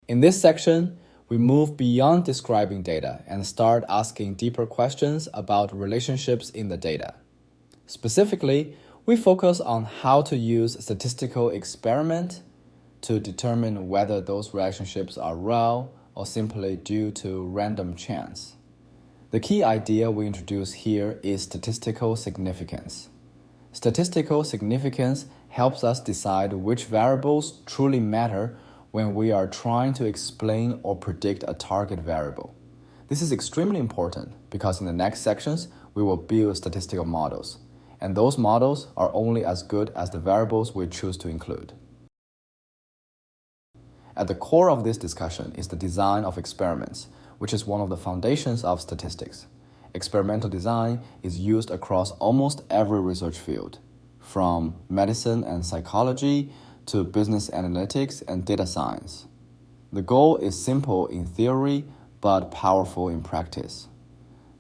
In this section, we move beyond describing data and start asking deeper questions about relationships in the data. Specifically, we focus on how to use statistical experiment to determine whether those relationships are real or simply due to random chance. The key idea we introduce here is statistical significance. Statistical significance helps us decide which variables truly matter when we are trying to explain or predict a target variable. This is extremely important because in the next sections, we will build statistical models, and those models are only as good as the variables we choose to include. At the core of this discussion is the design of experiments, which is one of the foundations of statistics. Experimental design is used across almost every research field, from medicine and psychology to business analytics and data science. The goal is simple in theory, but powerful in practice.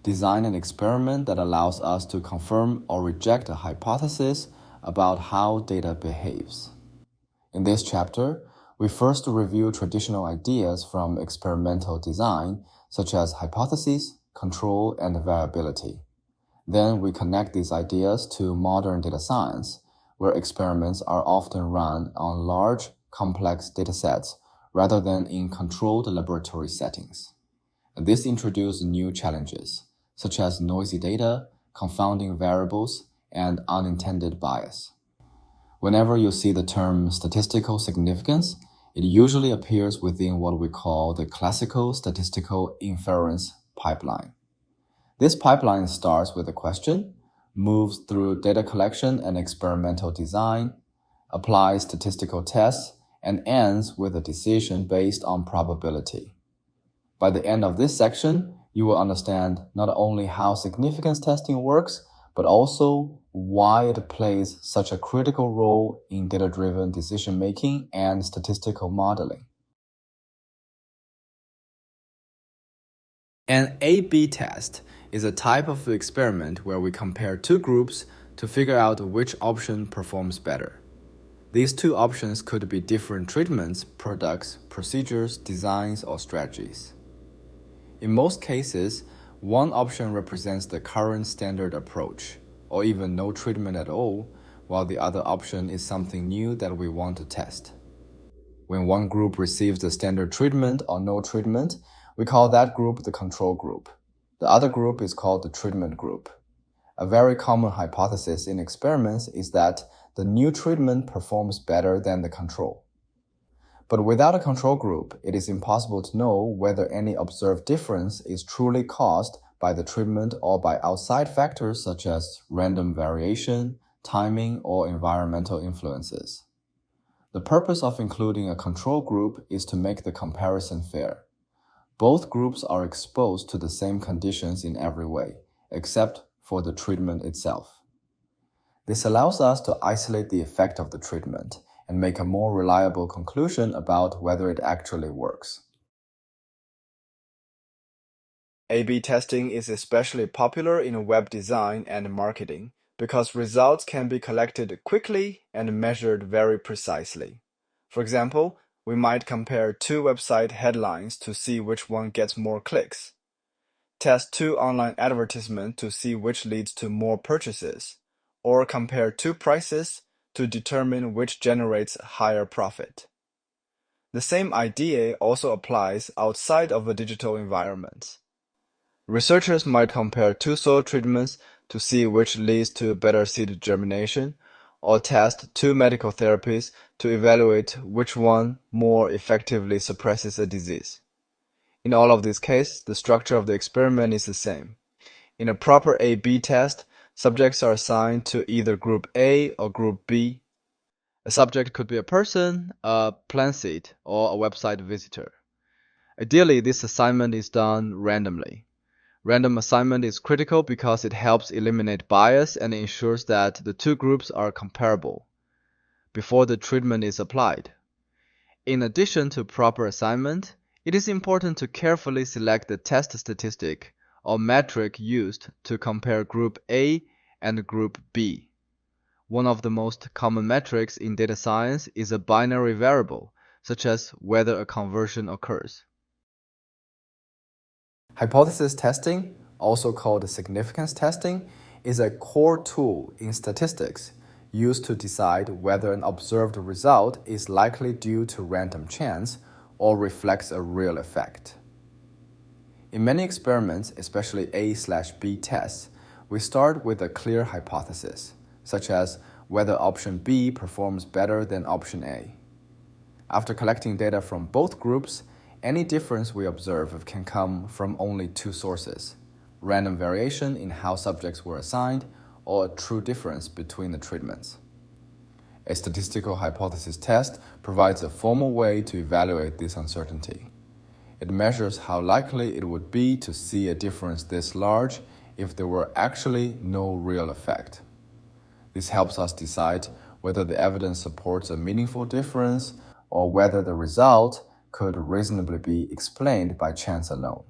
Design an experiment that allows us to confirm or reject a hypothesis about how data behaves. In this chapter, we first review traditional ideas from experimental design, such as hypotheses, control, and variability. Then we connect these ideas to modern data science, where experiments are often run on large, complex datasets rather than in controlled laboratory settings. This introduces new challenges, such as noisy data, confounding variables, and unintended bias. Whenever you see the term statistical significance, it usually appears within what we call the classical statistical inference pipeline. This pipeline starts with a question, moves through data collection and experimental design, applies statistical tests, and ends with a decision based on probability. By the end of this section, you will understand not only how significance testing works, but also why it plays such a critical role in data-driven decision-making and statistical modeling. An A/B test is a type of experiment where we compare two groups to figure out which option performs better. These two options could be different treatments, products, procedures, designs, or strategies. In most cases, one option represents the current standard approach, or even no treatment at all, while the other option is something new that we want to test. When one group receives the standard treatment or no treatment, we call that group the control group. The other group is called the treatment group. A very common hypothesis in experiments is that the new treatment performs better than the control. But without a control group, it is impossible to know whether any observed difference is truly caused by the treatment or by outside factors such as random variation, timing, or environmental influences. The purpose of including a control group is to make the comparison fair. Both groups are exposed to the same conditions in every way, except for the treatment itself. This allows us to isolate the effect of the treatment and make a more reliable conclusion about whether it actually works. A/B testing is especially popular in web design and marketing because results can be collected quickly and measured very precisely. For example, we might compare two website headlines to see which one gets more clicks, test two online advertisements to see which leads to more purchases, or compare two prices to determine which generates higher profit. The same idea also applies outside of a digital environment. Researchers might compare two soil treatments to see which leads to better seed germination, or test two medical therapies to evaluate which one more effectively suppresses a disease. In all of these cases, the structure of the experiment is the same. In a proper A/B test, subjects are assigned to either Group A or Group B. A subject could be a person, a plant seed, or a website visitor. Ideally, this assignment is done randomly. Random assignment is critical because it helps eliminate bias and ensures that the two groups are comparable before the treatment is applied. In addition to proper assignment, it is important to carefully select the test statistic or metric used to compare Group A and Group B. One of the most common metrics in data science is a binary variable, such as whether a conversion occurs. Hypothesis testing, also called significance testing, is a core tool in statistics used to decide whether an observed result is likely due to random chance or reflects a real effect. In many experiments, especially A/B tests, we start with a clear hypothesis, such as whether option B performs better than option A. After collecting data from both groups, any difference we observe can come from only two sources: random variation in how subjects were assigned, or a true difference between the treatments. A statistical hypothesis test provides a formal way to evaluate this uncertainty. It measures how likely it would be to see a difference this large if there were actually no real effect. This helps us decide whether the evidence supports a meaningful difference or whether the result could reasonably be explained by chance alone.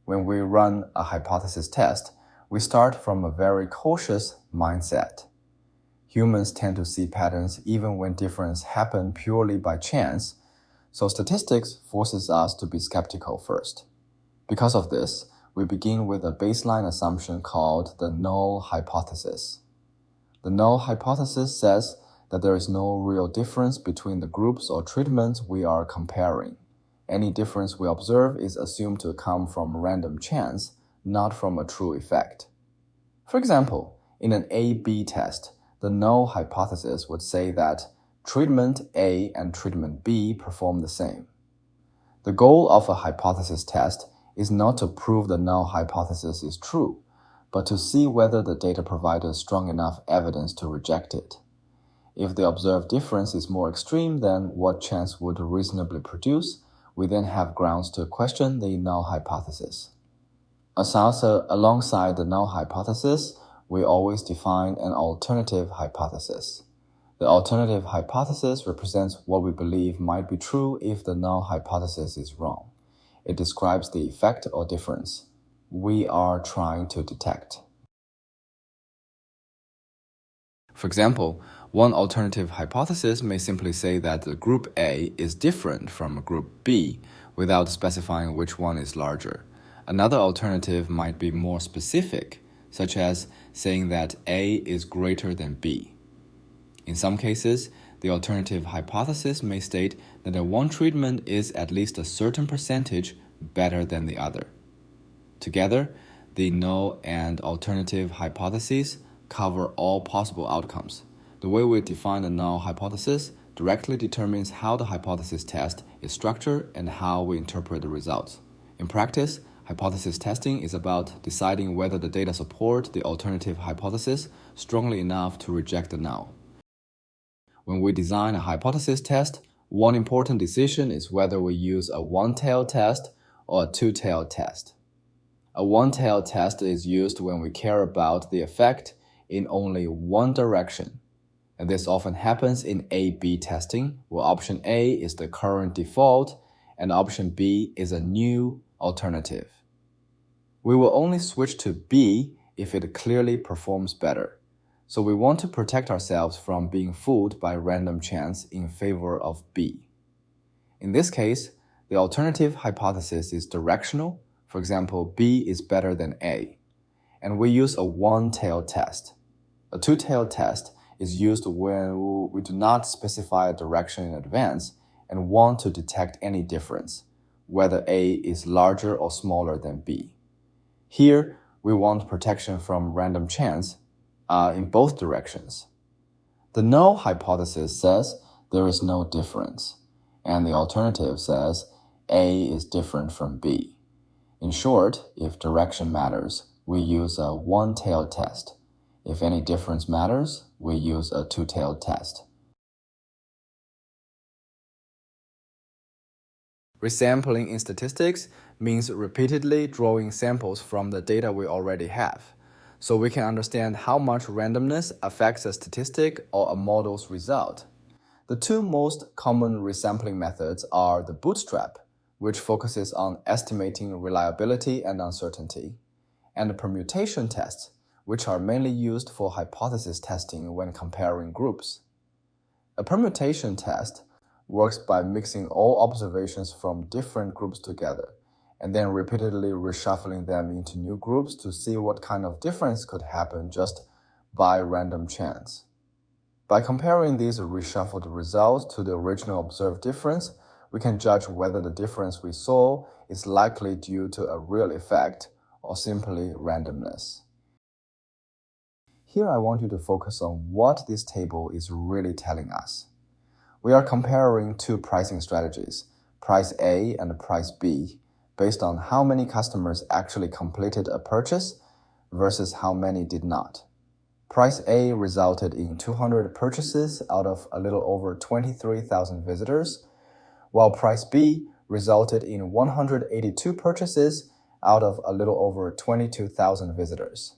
When we run a hypothesis test, we start from a very cautious mindset. Humans tend to see patterns even when differences happen purely by chance, so statistics forces us to be skeptical first. Because of this, we begin with a baseline assumption called the null hypothesis. The null hypothesis says that there is no real difference between the groups or treatments we are comparing. Any difference we observe is assumed to come from random chance, not from a true effect. For example, in an A/B test, the null hypothesis would say that treatment A and treatment B perform the same. The goal of a hypothesis test is not to prove the null hypothesis is true, but to see whether the data provides strong enough evidence to reject it. If the observed difference is more extreme than what chance would reasonably produce, we then have grounds to question the null hypothesis. Alongside the null hypothesis, we always define an alternative hypothesis. The alternative hypothesis represents what we believe might be true if the null hypothesis is wrong. It describes the effect or difference we are trying to detect. For example, one alternative hypothesis may simply say that the group A is different from group B without specifying which one is larger. Another alternative might be more specific, such as saying that A is greater than B. In some cases, the alternative hypothesis may state that one treatment is at least a certain percentage better than the other. Together, the null and alternative hypotheses cover all possible outcomes. The way we define the null hypothesis directly determines how the hypothesis test is structured and how we interpret the results. In practice, hypothesis testing is about deciding whether the data support the alternative hypothesis strongly enough to reject the null. When we design a hypothesis test, one important decision is whether we use a one-tailed test or a two-tailed test. A one-tailed test is used when we care about the effect in only one direction, and this often happens in A/B testing, where option A is the current default and option B is a new alternative. We will only switch to B if it clearly performs better. So we want to protect ourselves from being fooled by random chance in favor of B. In this case, the alternative hypothesis is directional. For example, B is better than A. And we use a one-tailed test. A two-tailed test is used when we do not specify a direction in advance and want to detect any difference, whether A is larger or smaller than B. Here, we want protection from random chance in both directions. The null hypothesis says there is no difference, and the alternative says A is different from B. In short, if direction matters, we use a one-tailed test. If any difference matters, we use a two-tailed test. Resampling in statistics means repeatedly drawing samples from the data we already have, so we can understand how much randomness affects a statistic or a model's result. The two most common resampling methods are the bootstrap, which focuses on estimating reliability and uncertainty, and the permutation tests, which are mainly used for hypothesis testing when comparing groups. A permutation test works by mixing all observations from different groups together and then repeatedly reshuffling them into new groups to see what kind of difference could happen just by random chance. By comparing these reshuffled results to the original observed difference, we can judge whether the difference we saw is likely due to a real effect or simply randomness. Here I want you to focus on what this table is really telling us. We are comparing two pricing strategies, price A and price B, based on how many customers actually completed a purchase versus how many did not. Price A resulted in 200 purchases out of a little over 23,000 visitors, while price B resulted in 182 purchases out of a little over 22,000 visitors.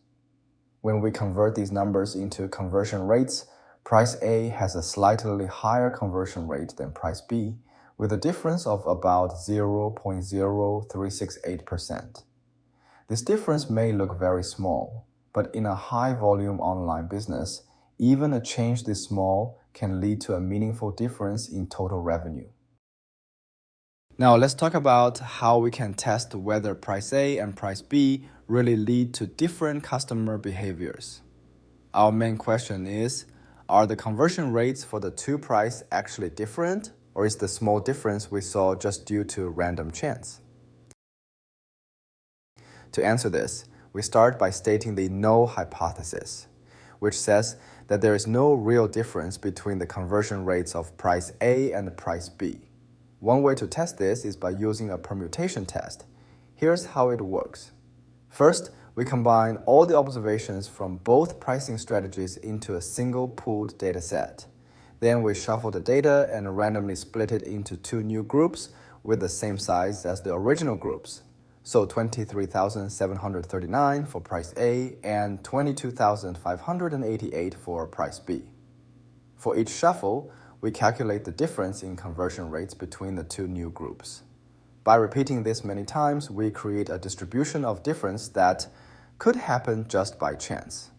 When we convert these numbers into conversion rates, price A has a slightly higher conversion rate than price B, with a difference of about 0.0368%. This difference may look very small, but in a high-volume online business, even a change this small can lead to a meaningful difference in total revenue. Now let's talk about how we can test whether price A and price B really lead to different customer behaviors. Our main question is, are the conversion rates for the two prices actually different, or is the small difference we saw just due to random chance? To answer this, we start by stating the null hypothesis, which says that there is no real difference between the conversion rates of price A and price B. One way to test this is by using a permutation test. Here's how it works. First, we combine all the observations from both pricing strategies into a single pooled data set. Then we shuffle the data and randomly split it into two new groups with the same size as the original groups. So 23,739 for price A and 22,588 for price B. For each shuffle, we calculate the difference in conversion rates between the two new groups. By repeating this many times, we create a distribution of difference that could happen just by chance.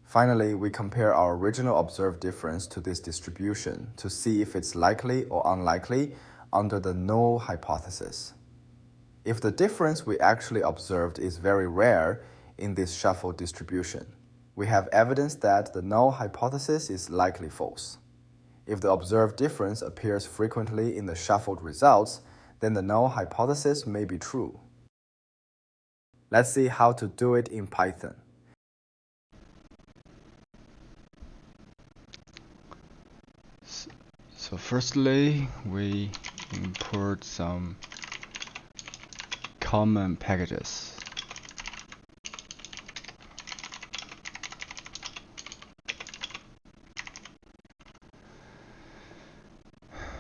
Finally, we compare our original observed difference to this distribution to see if it's likely or unlikely under the null hypothesis. If the difference we actually observed is very rare in this shuffled distribution, we have evidence that the null hypothesis is likely false. If the observed difference appears frequently in the shuffled results, then the null hypothesis may be true. Let's see how to do it in Python. So firstly, we import some common packages.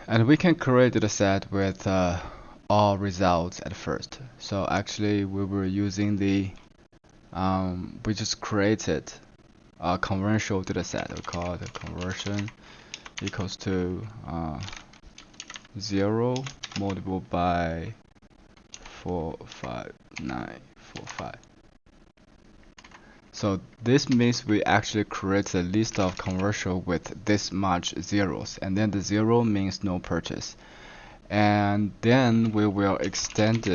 And we can create a set with all results at first. So actually we were using the, we just created a conversion data set. We call it conversion equals to 0 multiplied by 45945. So this means we actually create a list of conversion with this much zeros, and then the 0 means no purchase. And then we will extend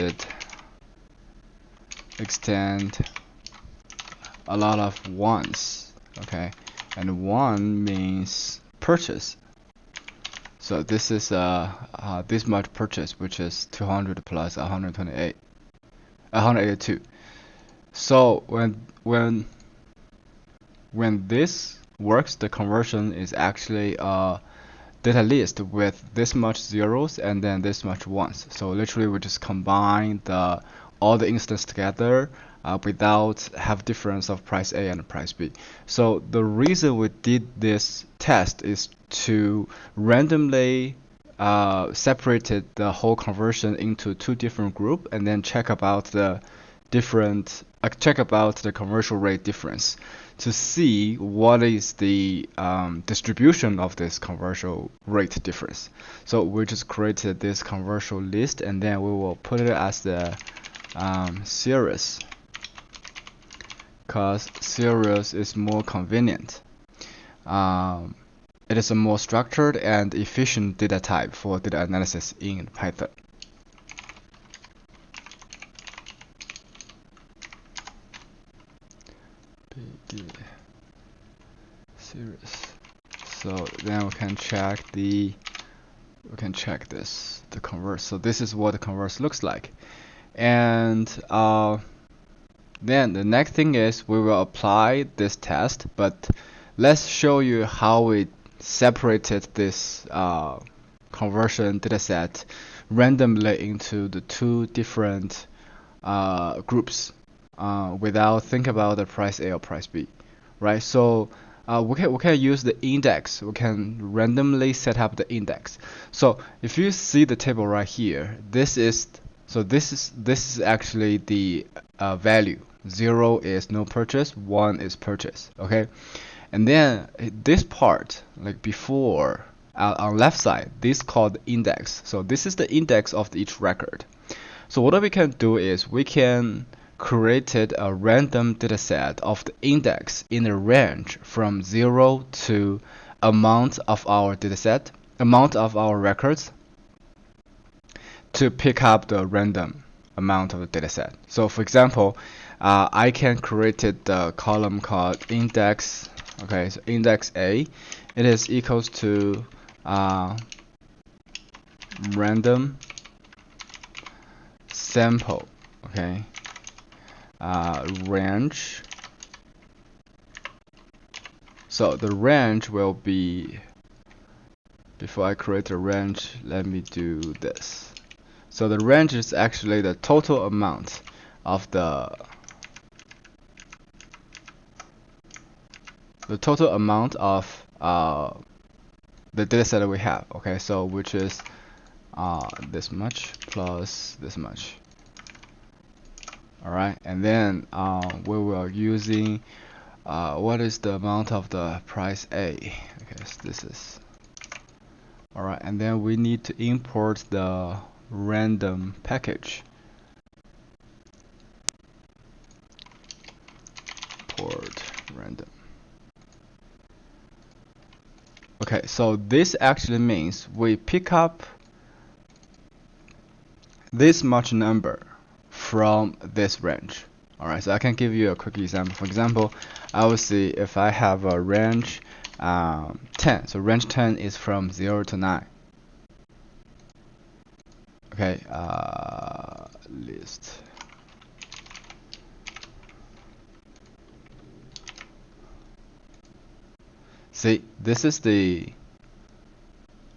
a lot of ones, okay? And 1 means purchase. So this is this much purchase, which is 200 plus 182. So when this works, the conversion is actually a data list with this much zeros and then this much ones. So literally we just combine all the instances together without have difference of price A and price B. So the reason we did this test is to randomly separated the whole conversion into two different groups and then check about the conversion rate difference to see what is the distribution of this conversion rate difference. So we just created this conversion list and then we will put it as the series, because series is more convenient. it is a more structured and efficient data type for data analysis in Python. Big series. So then we can check the converse. So this is what the converse looks like. And then the next thing is we will apply this test, but let's show you how we separated this conversion dataset randomly into the two different groups without thinking about the price A or price B, right? So we can use the index. We can randomly set up the index. So if you see the table right here, this is actually the value. 0 is no purchase, 1 is purchase. Okay, and then this part, like before, on left side, this called index. So this is the index of each record. So what we can do is we can create a random dataset of the index in a range from 0 to amount of our dataset, amount of our records, to pick up the random amount of the dataset. So for example, I can create the column called index. Okay, so index A, it is equals to random sample. Okay, range. So the range will be, before I create a range, let me do this. So the range is actually the total amount of the the dataset that we have. Okay, so which is this much plus this much. All right, and then we will using what is the amount of the price A. Okay, so this is all right, and then we need to import the random package. Port random. Okay, so this actually means we pick up this much number from this range. Alright, so I can give you a quick example. For example, I will see if I have a range 10. So range 10 is from 0 to 9. Okay, list. See, this is the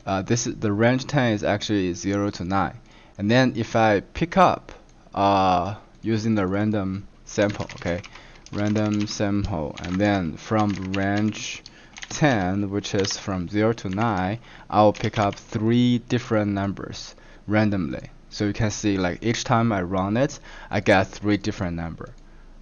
range 10 is actually 0 to 9. And then if I pick up using the random sample, okay, random sample, and then from range 10, which is from 0 to 9, I'll pick up 3 different numbers randomly. So you can see, like, each time I run it, I get 3 different numbers.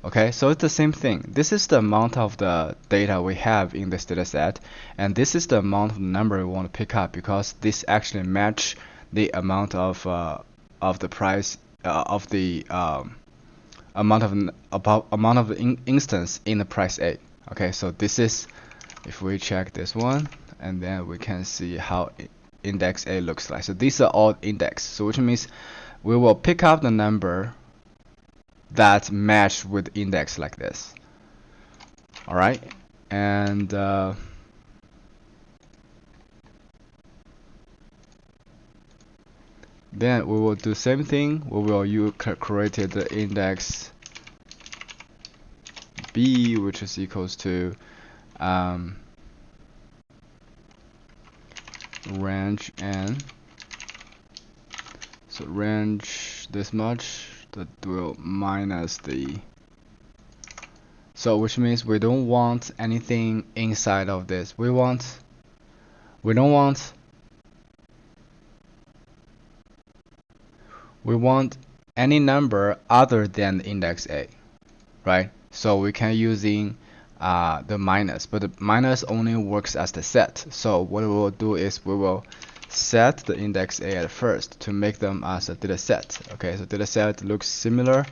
Okay, so it's the same thing. This is the amount of the data we have in this data set, and this is the amount of the number we want to pick up, because this actually match the amount of the price of the amount of instance in the price A. Okay, so this is, if we check this one, and then we can see how index A looks like. So these are all index, so which means we will pick up the number that match with index like this. All right, and then we will do same thing. We will create the index B, which is equals to range n. So range this much, that will minus the, so which means we don't want anything inside of this. We don't want any number other than index A, right? So we can using the minus, but the minus only works as the set. So what we will do is we will set the index A at first to make them as a data set. Okay, so data set looks similar,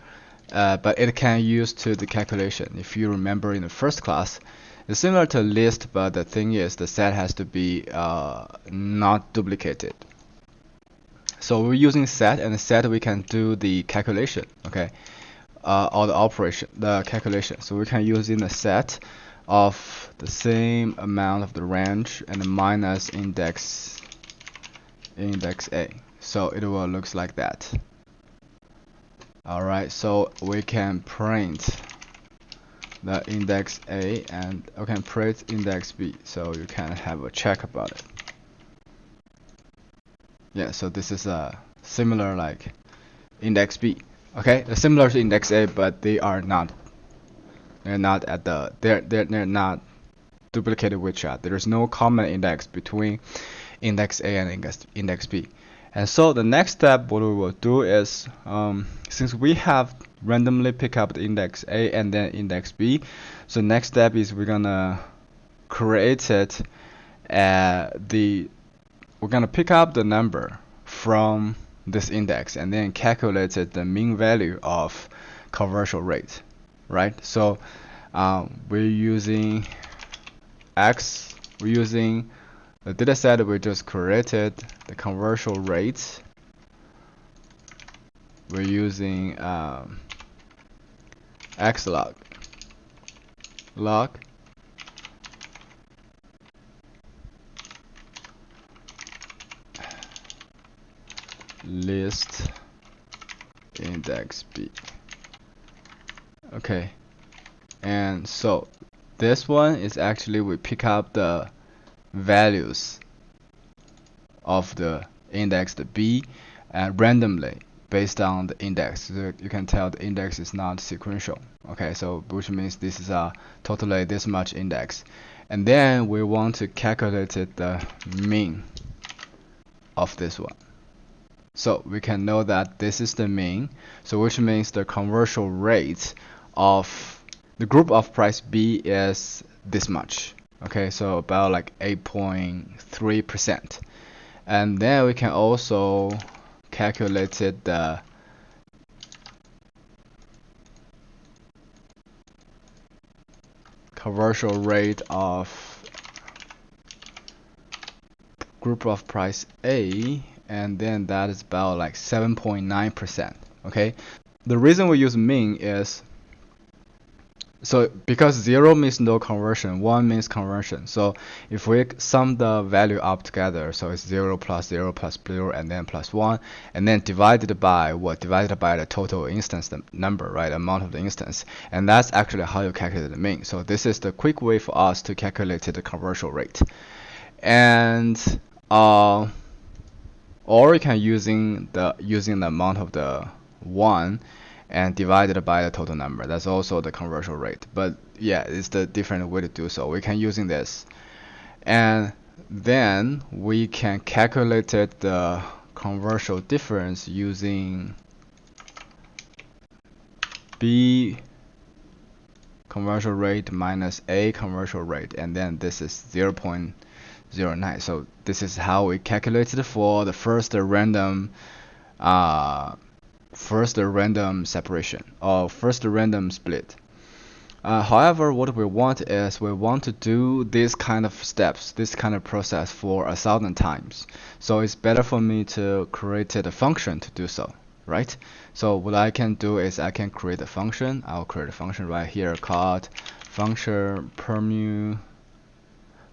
but it can use to the calculation. If you remember in the first class, It's similar to list, but the thing is the set has to be not duplicated. So we're using set, and the set we can do the calculation, okay, or the operation, the calculation. So we can use in the set of the same amount of the range and minus index A. So it will looks like that. All right, so we can print the index A and we can print index B, so you can have a check about it. Yeah, so this is a similar like index B. Okay, they're similar to index A, but they are not. They're not at the. They're not duplicated with each other. There's no common index between index A and index B. And so the next step, what we will do is, since we have randomly pick up the index A and then index B, so next step is we're gonna create it. We're gonna pick up the number from this index and then calculate the mean value of conversion rate, right? So we're using X. We're using the data set we just created, the conversion rate. We're using X log list index B. Okay, and so this one is actually we pick up the values of the index the B and randomly based on the index. So you can tell the index is not sequential. Okay, so which means this is a totally this much index, and then we want to calculate the mean of this one. So we can know that this is the mean, so which means the conversion rate of the group of price B is this much. Okay, so about like 8.3%. And then we can also calculate the conversion rate of group of price A, and then that is about like 7.9%. Okay, the reason we use mean is so because 0 means no conversion, 1 means conversion. So if we sum the value up together, so it's 0 plus 0 plus 0 and then plus 1, and then divided by what? Divided by the total instance number, right? Amount of the instance. And that's actually how you calculate the mean. So this is the quick way for us to calculate the conversion rate. And or you can using the amount of the 1 and divided by the total number. That's also the conversion rate. But yeah, it's the different way to do so. We can using this, and then we can calculate the conversion difference using B conversion rate minus A conversion rate, and then this is 0.09. So this is how we calculated for the first random separation or first random split. However, what we want is we want to do this kind of steps, this kind of process for 1,000 times. So it's better for me to create a function to do so, right? So what I can do is I can create a function. I'll create a function right here called function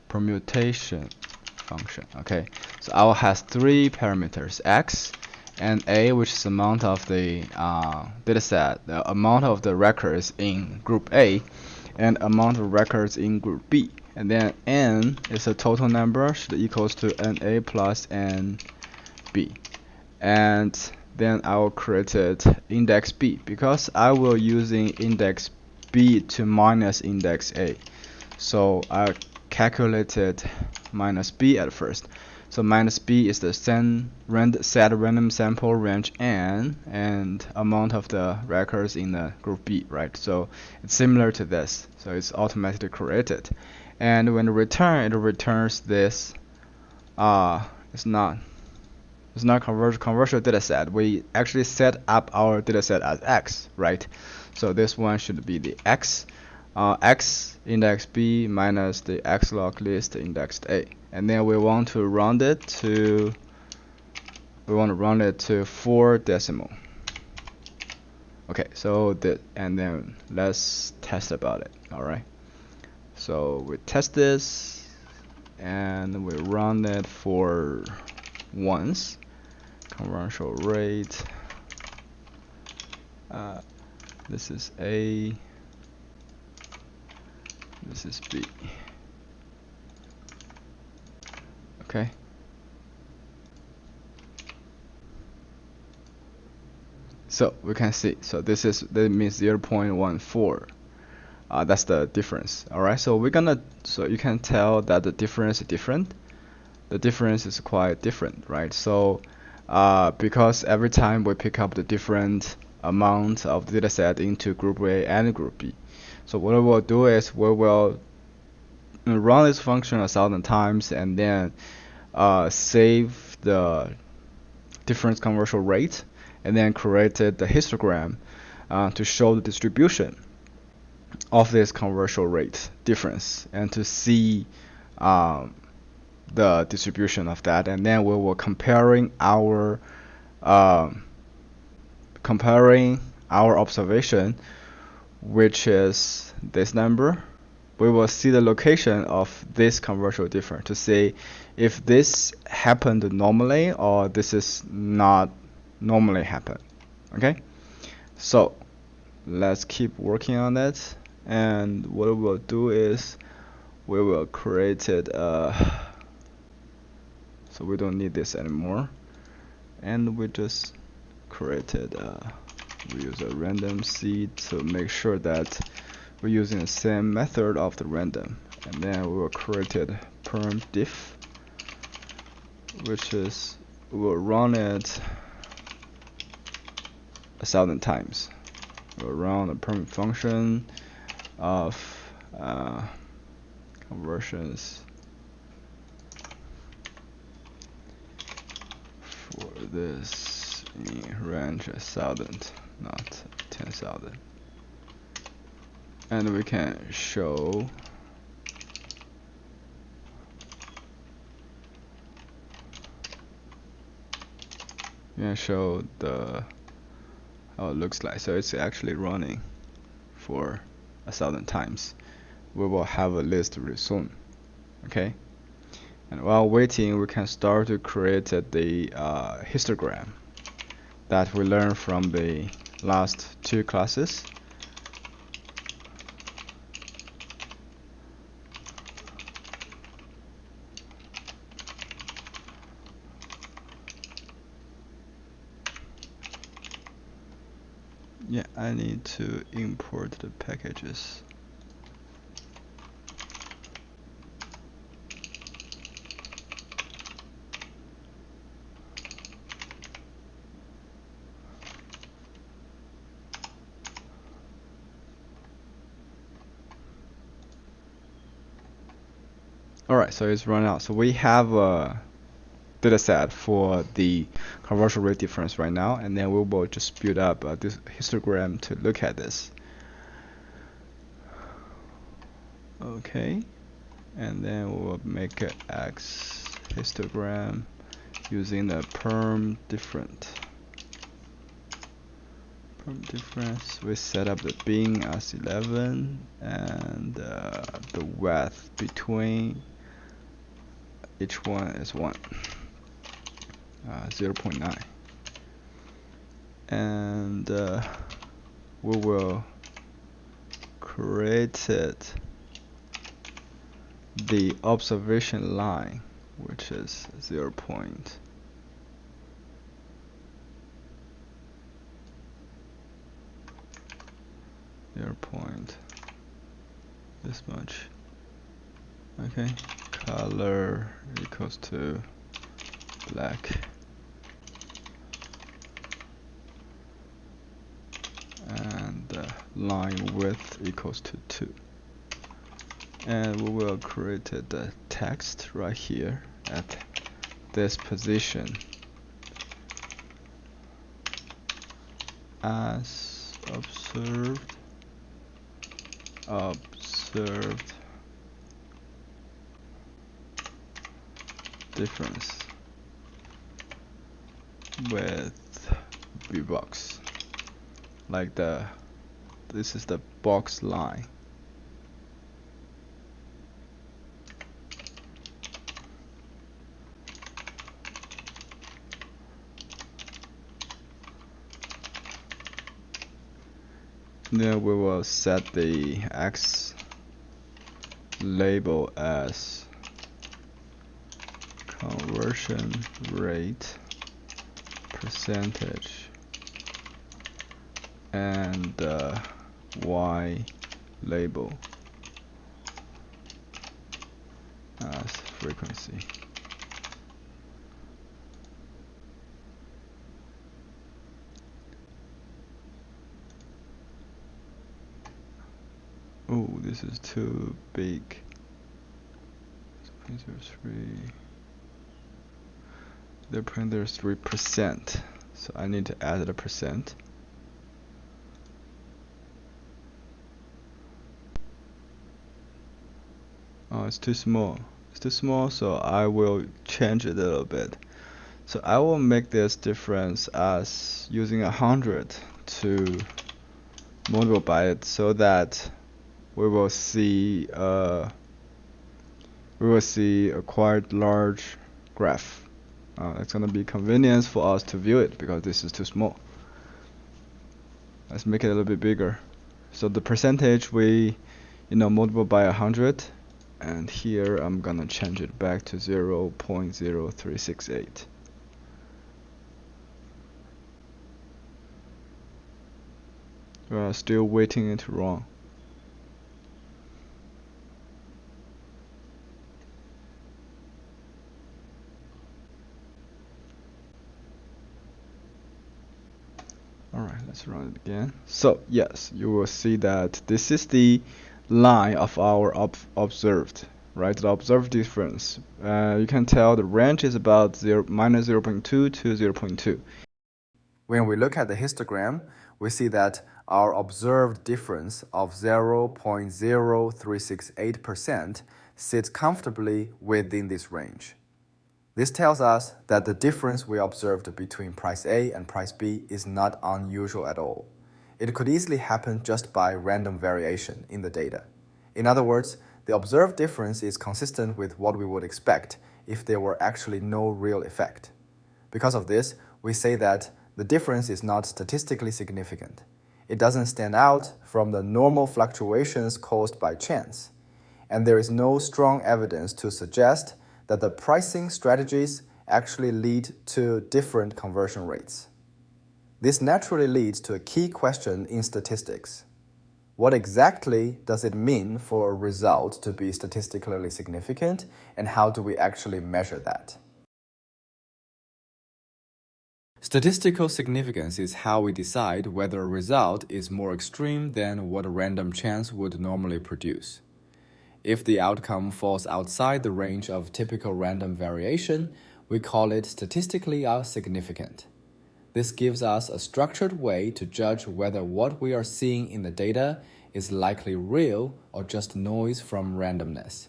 permutation function. Okay, so I will have 3 parameters, x and A, which is the amount of the data set, the amount of the records in group A, and amount of records in group B. And then N is a total number, should equals to NA plus NB. And then I will create index B, because I will using index B to minus index A. So I calculated minus B at first. So minus B is the set random sample range N and amount of the records in the group B, right? So it's similar to this. So it's automatically created. And when it returns this. It's not conversion data set. We actually set up our data set as X, right? So this one should be the X x index b minus the x log list indexed a, and then we want to round it to 4 decimal. Okay, so and then let's test about it. All right, so we test this and we run it for once. Conversion rate, this is A, this is B. Okay. So we can see, so that means 0.14. That's the difference. All right. So so you can tell that the difference is different. The difference is quite different, right? So because every time we pick up the different amount of data set into group A and group B. So what we will do is we will run this function 1,000 times and then save the difference conversion rate, and then created the histogram to show the distribution of this conversion rate difference and to see the distribution of that. And then we will comparing our observation, which is this number. We will see the location of this conversion difference to see if this happened normally or this is not normally happen. Okay, so let's keep working on it, and what we will do is we will create it so we don't need this anymore, and we just created we use a random seed to make sure that we're using the same method of the random, and then we will create perm diff, which is we will run it 1,000 times. We'll run a perm function of conversions for this in range 1,000, not 10,000. And we can show the how it looks like. So it's actually running for 1,000 times. We will have a list really soon. Okay, and while waiting, we can start to create the histogram that we learned from the last 2 classes. Yeah, I need to import the packages. Alright, so it's run out. So we have a data set for the conversion rate difference right now, and then we will just build up this histogram to look at this. Okay, and then we'll make an X histogram using the perm difference. We set up the bin as 11 and the width between each one is 0.9, and we will create the observation line, which is 0. This much. Okay, color equals to black, and line width equals to 2. And we will create the text right here at this position as observed observed difference with V-box, like this is the box line. Then we will set the X label as conversion rate percentage and Y label as frequency. Oh, this is too big. 0.03. The printer is 3%, so I need to add a percent. Oh, it's too small. It's too small, so I will change it a little bit. So I will make this difference as using 100 to multiply by it, so that we will see a quite large graph. It's gonna be convenient for us to view it because this is too small. Let's make it a little bit bigger. So the percentage we multiply by 100, and here I'm gonna change it back to 0.0368. We're still waiting it to run. Alright, let's run it again. So yes, you will see that this is the line of our observed, right? The observed difference. You can tell the range is about minus 0.2 to 0.2. When we look at the histogram, we see that our observed difference of 0.0368% sits comfortably within this range. This tells us that the difference we observed between price A and price B is not unusual at all. It could easily happen just by random variation in the data. In other words, the observed difference is consistent with what we would expect if there were actually no real effect. Because of this, we say that the difference is not statistically significant. It doesn't stand out from the normal fluctuations caused by chance, and there is no strong evidence to suggest that the pricing strategies actually lead to different conversion rates. This naturally leads to a key question in statistics. What exactly does it mean for a result to be statistically significant, and how do we actually measure that? Statistical significance is how we decide whether a result is more extreme than what a random chance would normally produce. If the outcome falls outside the range of typical random variation, we call it statistically significant. This gives us a structured way to judge whether what we are seeing in the data is likely real or just noise from randomness.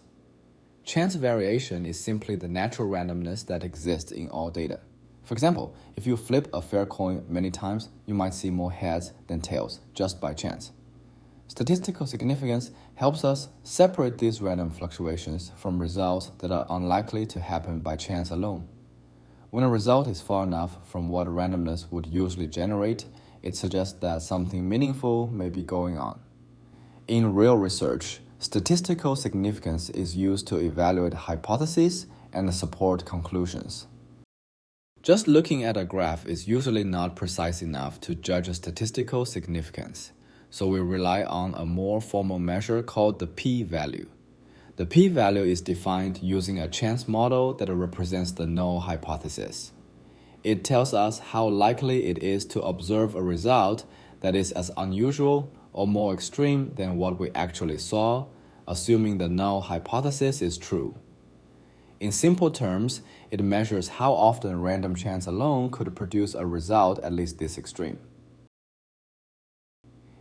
Chance variation is simply the natural randomness that exists in all data. For example, if you flip a fair coin many times, you might see more heads than tails just by chance. Statistical significance helps us separate these random fluctuations from results that are unlikely to happen by chance alone. When a result is far enough from what randomness would usually generate, it suggests that something meaningful may be going on. In real research, statistical significance is used to evaluate hypotheses and support conclusions. Just looking at a graph is usually not precise enough to judge a statistical significance, so we rely on a more formal measure called the p-value. The p-value is defined using a chance model that represents the null hypothesis. It tells us how likely it is to observe a result that is as unusual or more extreme than what we actually saw, assuming the null hypothesis is true. In simple terms, it measures how often random chance alone could produce a result at least this extreme.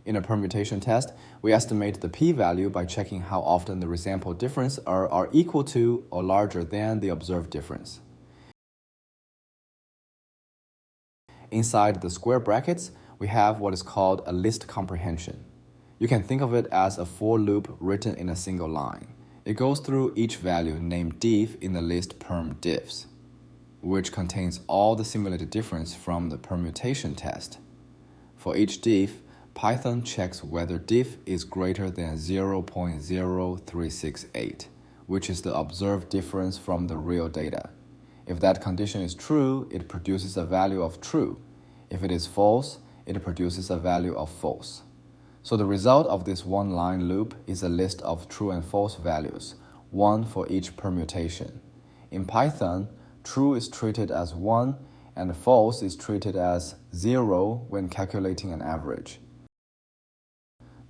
In a permutation test, we estimate the p-value by checking how often the resample difference are equal to or larger than the observed difference. Inside the square brackets, we have what is called a list comprehension. You can think of it as a for loop written in a single line. It goes through each value named diff in the list perm diffs, which contains all the simulated difference from the permutation test. For each diff, Python checks whether diff is greater than 0.0368, which is the observed difference from the real data. If that condition is true, it produces a value of true. If it is false, it produces a value of false. So the result of this one-line loop is a list of true and false values, one for each permutation. In Python, true is treated as 1 and false is treated as 0 when calculating an average.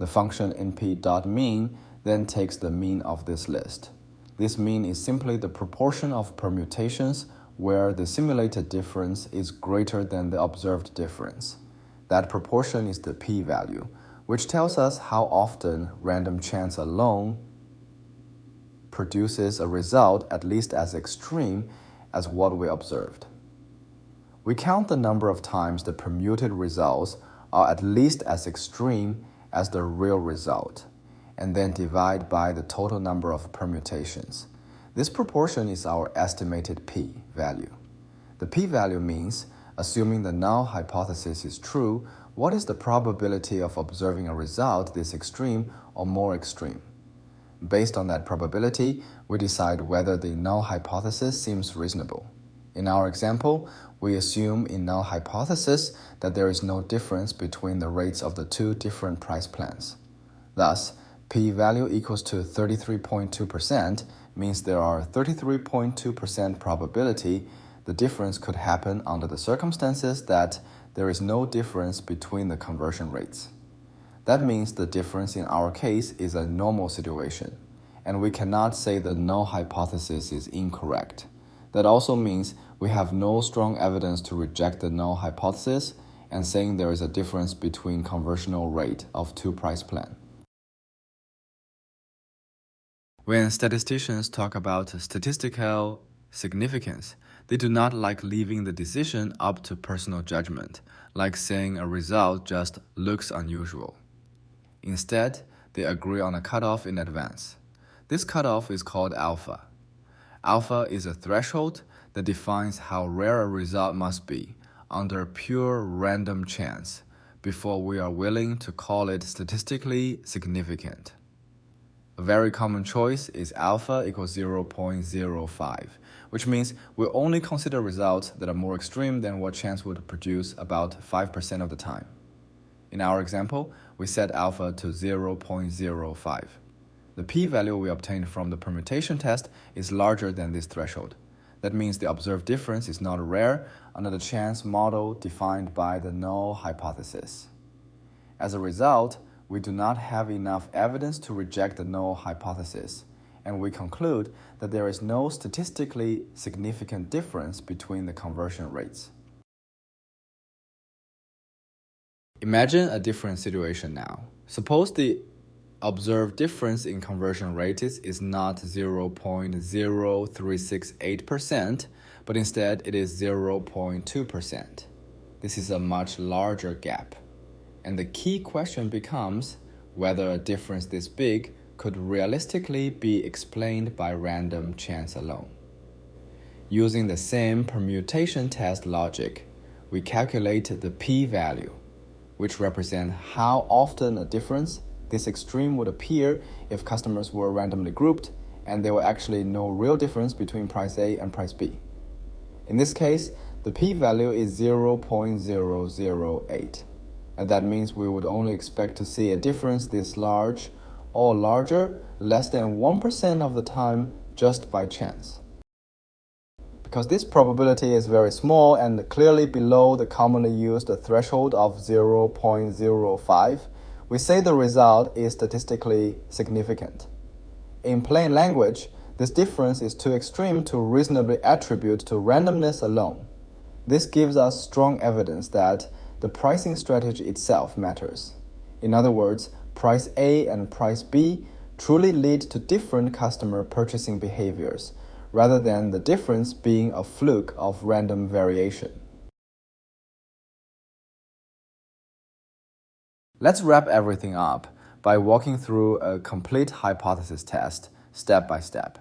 The function np.mean then takes the mean of this list. This mean is simply the proportion of permutations where the simulated difference is greater than the observed difference. That proportion is the p-value, which tells us how often random chance alone produces a result at least as extreme as what we observed. We count the number of times the permuted results are at least as extreme as the real result, and then divide by the total number of permutations. This proportion is our estimated p-value. The p-value means, assuming the null hypothesis is true, what is the probability of observing a result this extreme or more extreme? Based on that probability, we decide whether the null hypothesis seems reasonable. In our example, we assume in null hypothesis that there is no difference between the rates of the two different price plans. Thus, p-value equals to 33.2% means there are 33.2% probability the difference could happen under the circumstances that there is no difference between the conversion rates. That means the difference in our case is a normal situation, and we cannot say the null hypothesis is incorrect. That also means we have no strong evidence to reject the null hypothesis and saying there is a difference between conversional rate of two price plans. When statisticians talk about statistical significance, they do not like leaving the decision up to personal judgment, like saying a result just looks unusual. Instead, they agree on a cutoff in advance. This cutoff is called alpha. Alpha is a threshold that defines how rare a result must be under pure random chance before we are willing to call it statistically significant. A very common choice is alpha equals 0.05, which means we only consider results that are more extreme than what chance would produce about 5% of the time. In our example, we set alpha to 0.05. The p-value we obtained from the permutation test is larger than this threshold. That means the observed difference is not rare under the chance model defined by the null hypothesis. As a result, we do not have enough evidence to reject the null hypothesis, and we conclude that there is no statistically significant difference between the conversion rates. Imagine a different situation now. Suppose the observed difference in conversion rates is not 0.0368%, but instead it is 0.2%. This is a much larger gap. And the key question becomes whether a difference this big could realistically be explained by random chance alone. Using the same permutation test logic, we calculate the p-value, which represents how often a difference this extreme would appear if customers were randomly grouped and there were actually no real difference between price A and price B. In this case, the p-value is 0.008. And that means we would only expect to see a difference this large or larger less than 1% of the time just by chance. Because this probability is very small and clearly below the commonly used threshold of 0.05, we say the result is statistically significant. In plain language, this difference is too extreme to reasonably attribute to randomness alone. This gives us strong evidence that the pricing strategy itself matters. In other words, price A and price B truly lead to different customer purchasing behaviors, rather than the difference being a fluke of random variation. Let's wrap everything up by walking through a complete hypothesis test, step by step.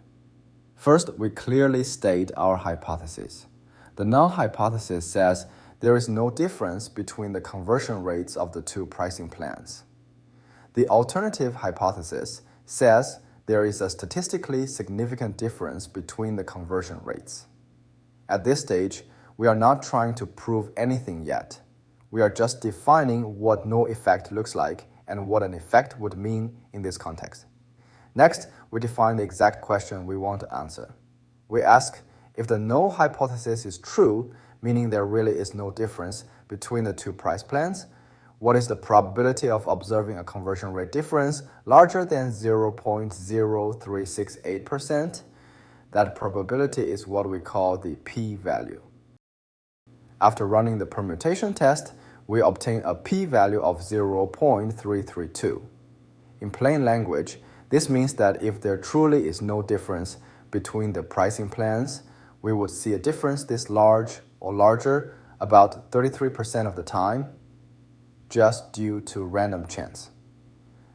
First, we clearly state our hypothesis. The null hypothesis says there is no difference between the conversion rates of the two pricing plans. The alternative hypothesis says there is a statistically significant difference between the conversion rates. At this stage, we are not trying to prove anything yet. We are just defining what no effect looks like and what an effect would mean in this context. Next, we define the exact question we want to answer. We ask, if the null hypothesis is true, meaning there really is no difference between the two price plans, what is the probability of observing a conversion rate difference larger than 0.0368%? That probability is what we call the p-value. After running the permutation test, we obtain a p-value of 0.332. In plain language, this means that if there truly is no difference between the pricing plans, we would see a difference this large or larger about 33% of the time, just due to random chance.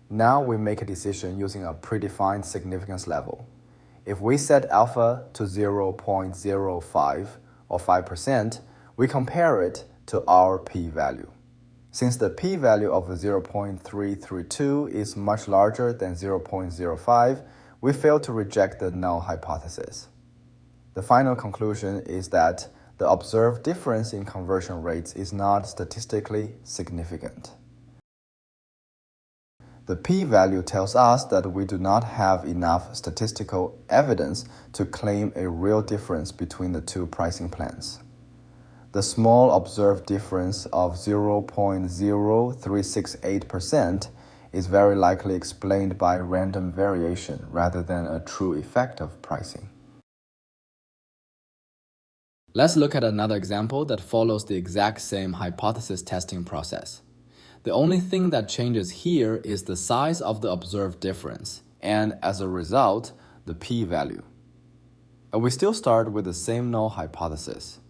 Now we make a decision using a predefined significance level. If we set alpha to 0.05 or 5%, we compare it to our p-value. Since the p-value of 0.332 is much larger than 0.05, we fail to reject the null hypothesis. The final conclusion is that the observed difference in conversion rates is not statistically significant. The p-value tells us that we do not have enough statistical evidence to claim a real difference between the two pricing plans. The small observed difference of 0.0368% is very likely explained by random variation rather than a true effect of pricing. Let's look at another example that follows the exact same hypothesis testing process. The only thing that changes here is the size of the observed difference, and as a result, the p-value. And we still start with the same null hypothesis,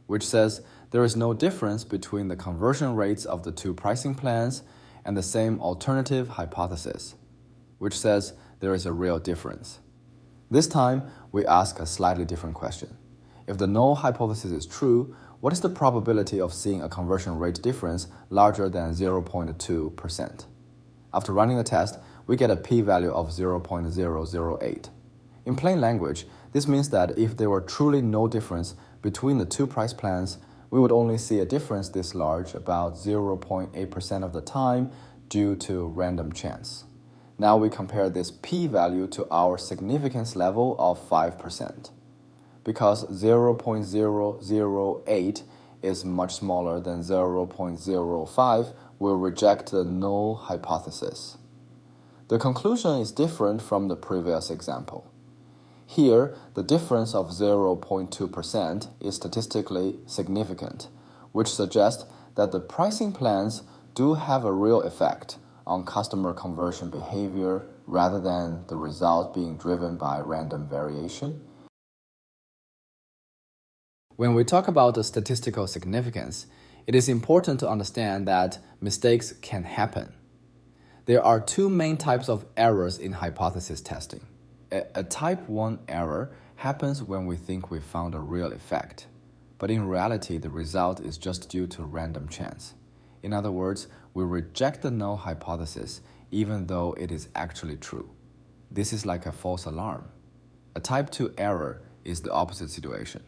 which says there is no difference between the conversion rates of the two pricing plans, and the same alternative hypothesis, which says there is a real difference. This time, we ask a slightly different question. If the null hypothesis is true, what is the probability of seeing a conversion rate difference larger than 0.2%? After running the test, we get a p-value of 0.008. In plain language, this means that if there were truly no difference between the two price plans, we would only see a difference this large about 0.8% of the time due to random chance. Now we compare this p-value to our significance level of 5%. Because 0.008 is much smaller than 0.05, we'll reject the null hypothesis. The conclusion is different from the previous example. Here, the difference of 0.2% is statistically significant, which suggests that the pricing plans do have a real effect on customer conversion behavior rather than the result being driven by random variation. When we talk about the statistical significance, it is important to understand that mistakes can happen. There are two main types of errors in hypothesis testing. A type 1 error happens when we think we found a real effect, but in reality the result is just due to random chance. In other words, we reject the null hypothesis even though it is actually true. This is like a false alarm. A type 2 error is the opposite situation.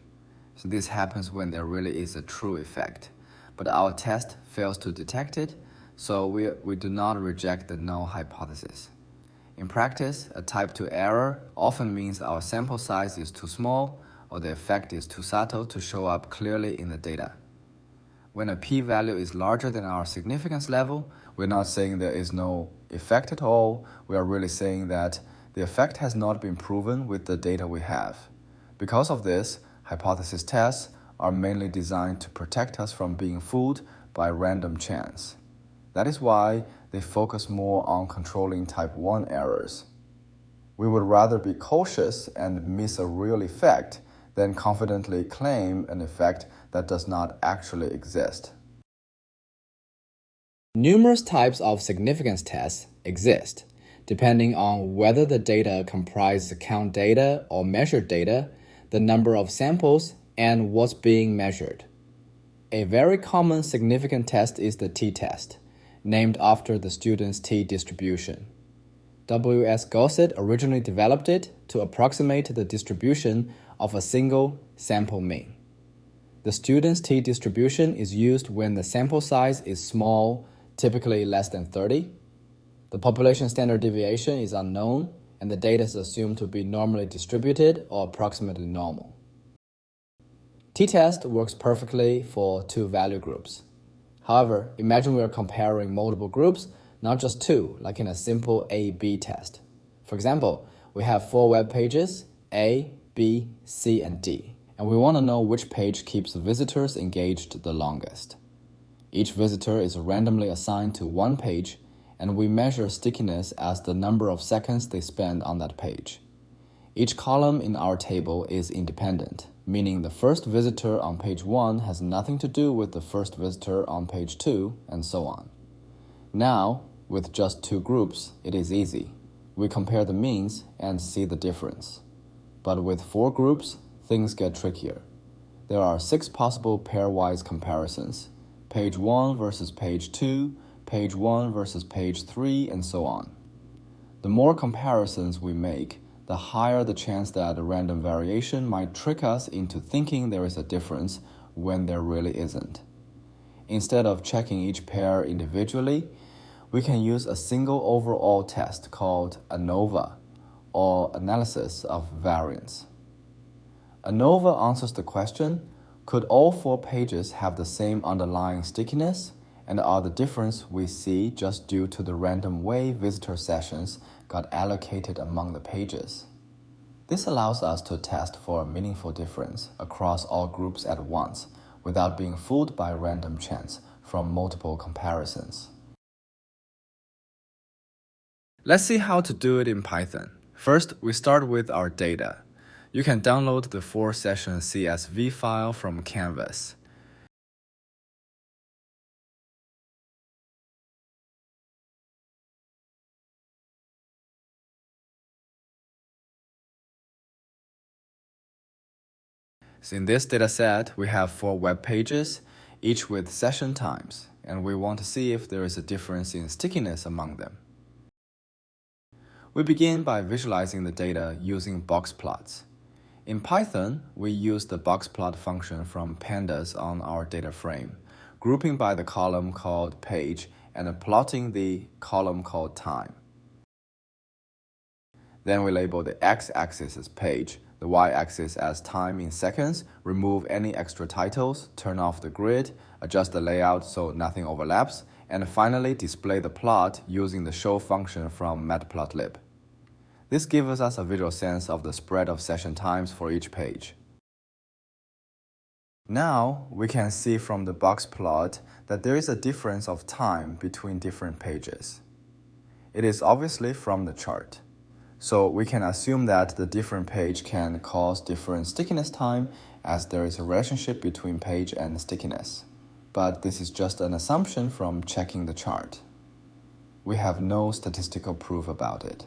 So this happens when there really is a true effect, but our test fails to detect it, so we do not reject the null hypothesis. In practice, a type 2 error often means our sample size is too small or the effect is too subtle to show up clearly in the data. When a p-value is larger than our significance level, we're not saying there is no effect at all. We are really saying that the effect has not been proven with the data we have. Because of this, hypothesis tests are mainly designed to protect us from being fooled by random chance. That is why they focus more on controlling type 1 errors. We would rather be cautious and miss a real effect than confidently claim an effect that does not actually exist. Numerous types of significance tests exist, depending on whether the data comprise count data or measured data, the number of samples, and what's being measured. A very common significant test is the t-test, named after the student's t-distribution. W.S. Gossett originally developed it to approximate the distribution of a single sample mean. The student's t-distribution is used when the sample size is small, typically less than 30. The population standard deviation is unknown, and the data is assumed to be normally distributed or approximately normal. T-test works perfectly for two value groups. However, imagine we are comparing multiple groups, not just two, like in a simple A-B test. For example, we have 4 web pages, A, B, C, and D, and we want to know which page keeps visitors engaged the longest. Each visitor is randomly assigned to one page, and we measure stickiness as the number of seconds they spend on that page. Each column in our table is independent, meaning the first visitor on page 1 has nothing to do with the first visitor on page 2, and so on. Now, with just 2 groups, it is easy. We compare the means and see the difference. But with 4 groups, things get trickier. There are 6 possible pairwise comparisons: page 1 versus page 2, page 1 versus page 3, and so on. The more comparisons we make, the higher the chance that a random variation might trick us into thinking there is a difference when there really isn't. Instead of checking each pair individually, we can use a single overall test called ANOVA, or Analysis of Variance. ANOVA answers the question, could all 4 pages have the same underlying stickiness, and are the difference we see just due to the random way visitor sessions got allocated among the pages? This allows us to test for a meaningful difference across all groups at once, without being fooled by random chance from multiple comparisons. Let's see how to do it in Python. First, we start with our data. You can download the 4-session CSV file from Canvas. In this dataset, we have 4 web pages, each with session times, and we want to see if there is a difference in stickiness among them. We begin by visualizing the data using box plots. In Python, we use the boxplot function from pandas on our data frame, grouping by the column called page and plotting the column called time. Then we label the x-axis as page, the y-axis as time in seconds, remove any extra titles, turn off the grid, adjust the layout so nothing overlaps, and finally display the plot using the show function from matplotlib. This gives us a visual sense of the spread of session times for each page. Now, we can see from the box plot that there is a difference of time between different pages. It is obviously from the chart. So we can assume that the different page can cause different stickiness time as there is a relationship between page and stickiness. But this is just an assumption from checking the chart. We have no statistical proof about it.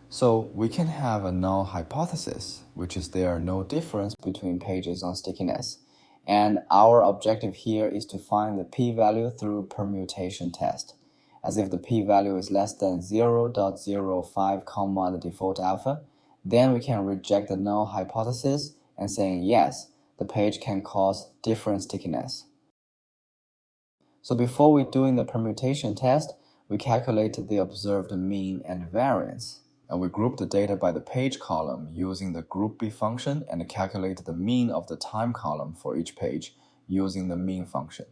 So we can have a null hypothesis, which is there no difference between pages on stickiness. And our objective here is to find the p-value through permutation test. As if the p-value is less than 0.05, the default alpha, then we can reject the null hypothesis and saying yes, the page can cause different stickiness. So before we doing the permutation test, we calculate the observed mean and variance. And we group the data by the page column using the groupB function and calculate the mean of the time column for each page using the mean function.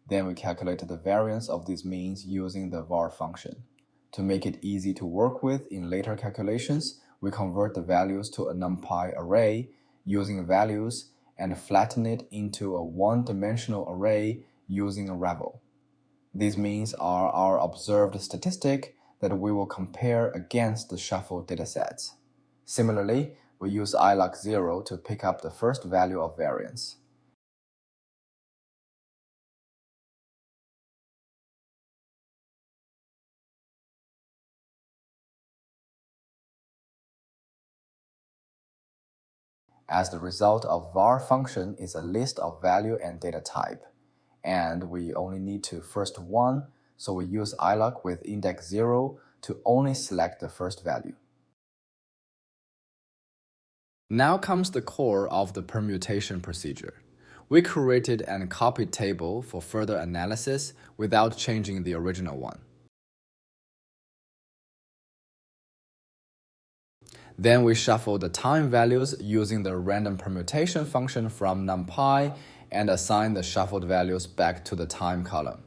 Then we calculate the variance of these means using the var function. To make it easy to work with in later calculations, we convert the values to a NumPy array using values and flatten it into a one-dimensional array using a Ravel. These means are our observed statistic that we will compare against the shuffled datasets. Similarly, we use ILOC 0 to pick up the first value of variance. As the result of var function is a list of value and data type, and we only need to first one, so we use ILOC with index 0 to only select the first value. Now comes the core of the permutation procedure. We created and copied table for further analysis without changing the original one. Then we shuffle the time values using the random permutation function from NumPy and assign the shuffled values back to the time column.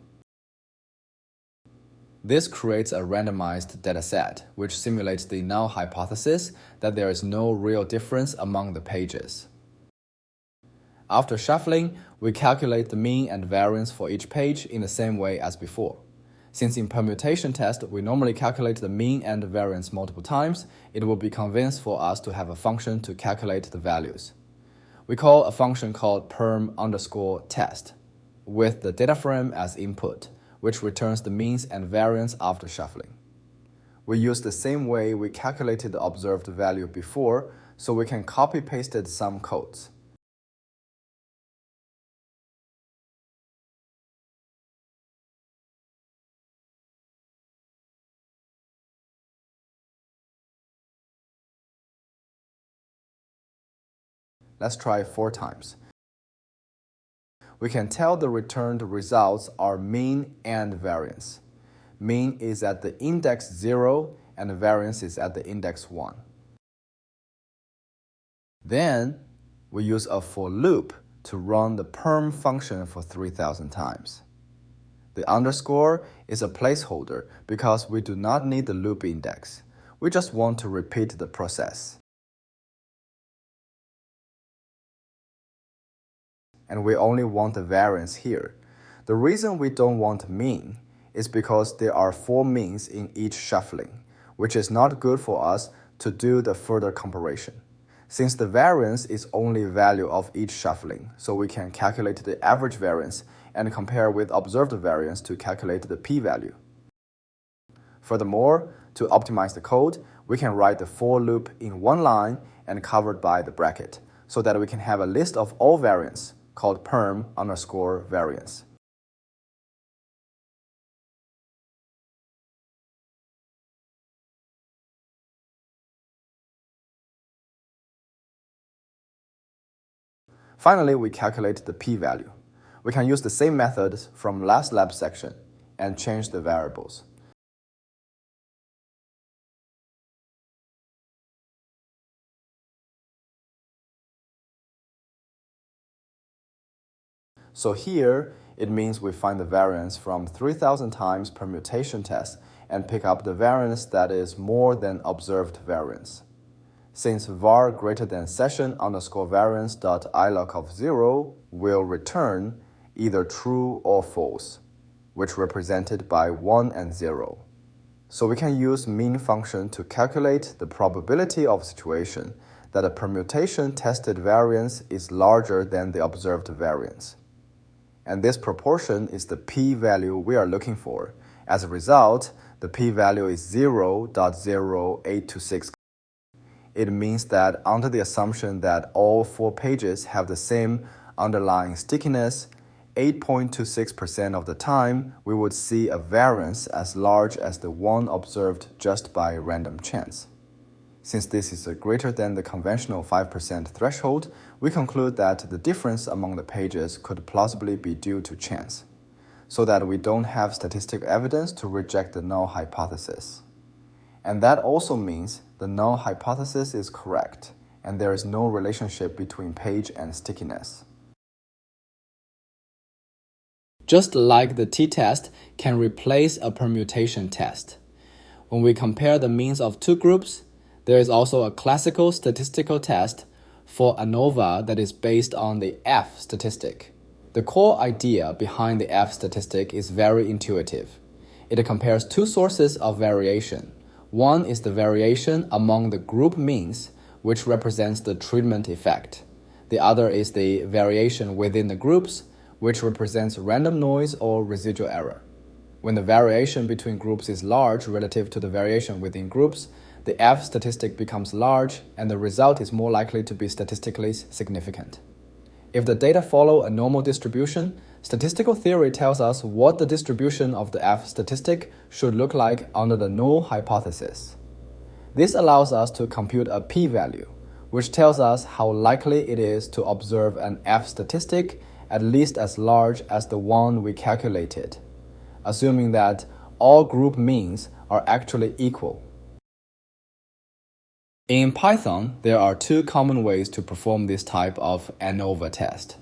This creates a randomized dataset, which simulates the null hypothesis that there is no real difference among the pages. After shuffling, we calculate the mean and variance for each page in the same way as before. Since in permutation test, we normally calculate the mean and variance multiple times, it will be convenient for us to have a function to calculate the values. We call a function called perm_test with the data frame as input, which returns the means and variance after shuffling. We use the same way we calculated the observed value before, so we can copy-paste some codes. Let's try 4 times. We can tell the returned results are mean and variance. Mean is at the index 0 and variance is at the index 1. Then, we use a for loop to run the perm function for 3,000 times. The underscore is a placeholder because we do not need the loop index. We just want to repeat the process. And we only want the variance here. The reason we don't want mean is because there are 4 means in each shuffling, which is not good for us to do the further comparison. Since the variance is only value of each shuffling, so we can calculate the average variance and compare with observed variance to calculate the p-value. Furthermore, to optimize the code, we can write the for loop in one line and covered by the bracket, so that we can have a list of all variance called perm_variance. Finally, we calculate the p-value. We can use the same methods from last lab section and change the variables. So here, it means we find the variance from 3,000 times permutation test and pick up the variance that is more than observed variance. Since var greater than session_variance.iloc of 0 will return either true or false, which represented by 1 and 0. So we can use mean function to calculate the probability of situation that a permutation tested variance is larger than the observed variance. And this proportion is the p-value we are looking for. As a result, the p-value is 0.0826. It means that under the assumption that all 4 pages have the same underlying stickiness, 8.26% of the time, we would see a variance as large as the one observed just by random chance. Since this is greater than the conventional 5% threshold, we conclude that the difference among the pages could plausibly be due to chance, so that we don't have statistical evidence to reject the null hypothesis. And that also means the null hypothesis is correct, and there is no relationship between page and stickiness. Just like the t-test can replace a permutation test. When we compare the means of 2 groups, there is also a classical statistical test for ANOVA that is based on the F statistic. The core idea behind the F statistic is very intuitive. It compares two sources of variation. One is the variation among the group means, which represents the treatment effect. The other is the variation within the groups, which represents random noise or residual error. When the variation between groups is large relative to the variation within groups, the F statistic becomes large and the result is more likely to be statistically significant. If the data follow a normal distribution, statistical theory tells us what the distribution of the F statistic should look like under the null hypothesis. This allows us to compute a p-value, which tells us how likely it is to observe an F statistic at least as large as the one we calculated, assuming that all group means are actually equal. In Python, there are two common ways to perform this type of ANOVA test.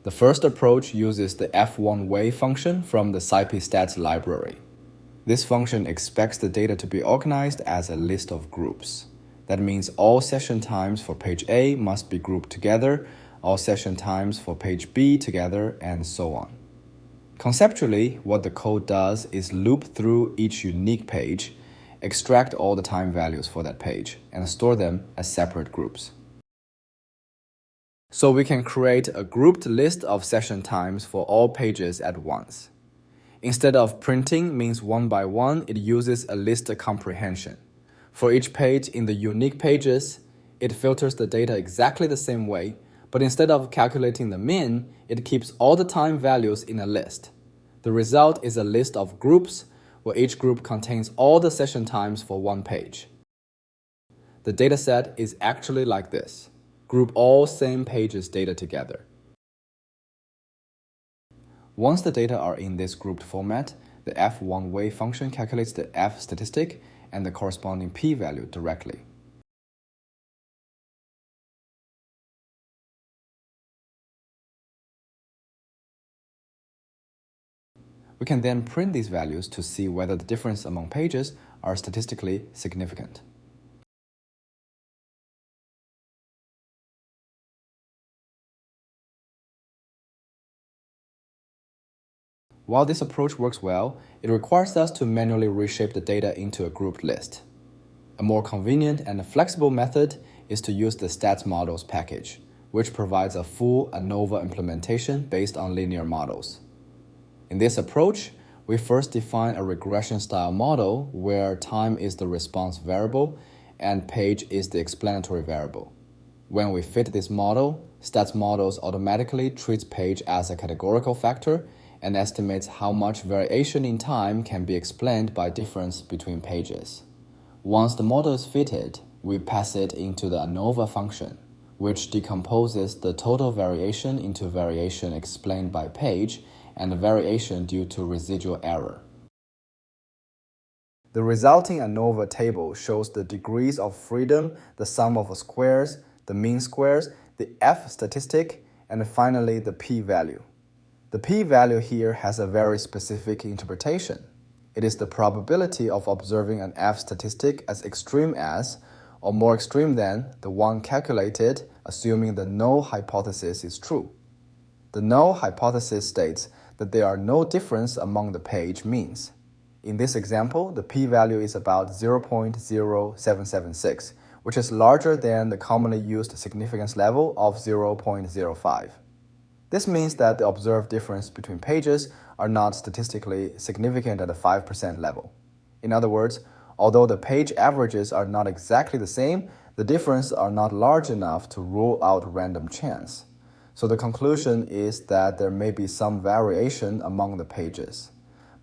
The first approach uses the f1way function from the scipystats library. This function expects the data to be organized as a list of groups. That means all session times for page A must be grouped together, all session times for page B together, and so on. Conceptually, what the code does is loop through each unique page, extract all the time values for that page, and store them as separate groups. So we can create a grouped list of session times for all pages at once. Instead of printing means one by one, it uses a list comprehension. For each page in the unique pages, it filters the data exactly the same way, but instead of calculating the min, it keeps all the time values in a list. The result is a list of groups where each group contains all the session times for one page. The dataset is actually like this. Group all same pages data together. Once the data are in this grouped format, the f1way function calculates the F statistic and the corresponding p-value directly. We can then print these values to see whether the difference among pages are statistically significant. While this approach works well, it requires us to manually reshape the data into a grouped list. A more convenient and flexible method is to use the stats models package, which provides a full ANOVA implementation based on linear models. In this approach, we first define a regression-style model where time is the response variable and page is the explanatory variable. When we fit this model, stats models automatically treats page as a categorical factor and estimates how much variation in time can be explained by difference between pages. Once the model is fitted, we pass it into the ANOVA function, which decomposes the total variation into variation explained by page and variation due to residual error. The resulting ANOVA table shows the degrees of freedom, the sum of squares, the mean squares, the F statistic, and finally the p-value. The p-value here has a very specific interpretation. It is the probability of observing an F statistic as extreme as, or more extreme than, the one calculated, assuming the null hypothesis is true. The null hypothesis states that there are no difference among the page means. In this example, the p-value is about 0.0776, which is larger than the commonly used significance level of 0.05. This means that the observed difference between pages are not statistically significant at the 5% level. In other words, although the page averages are not exactly the same, the differences are not large enough to rule out random chance. So the conclusion is that there may be some variation among the pages,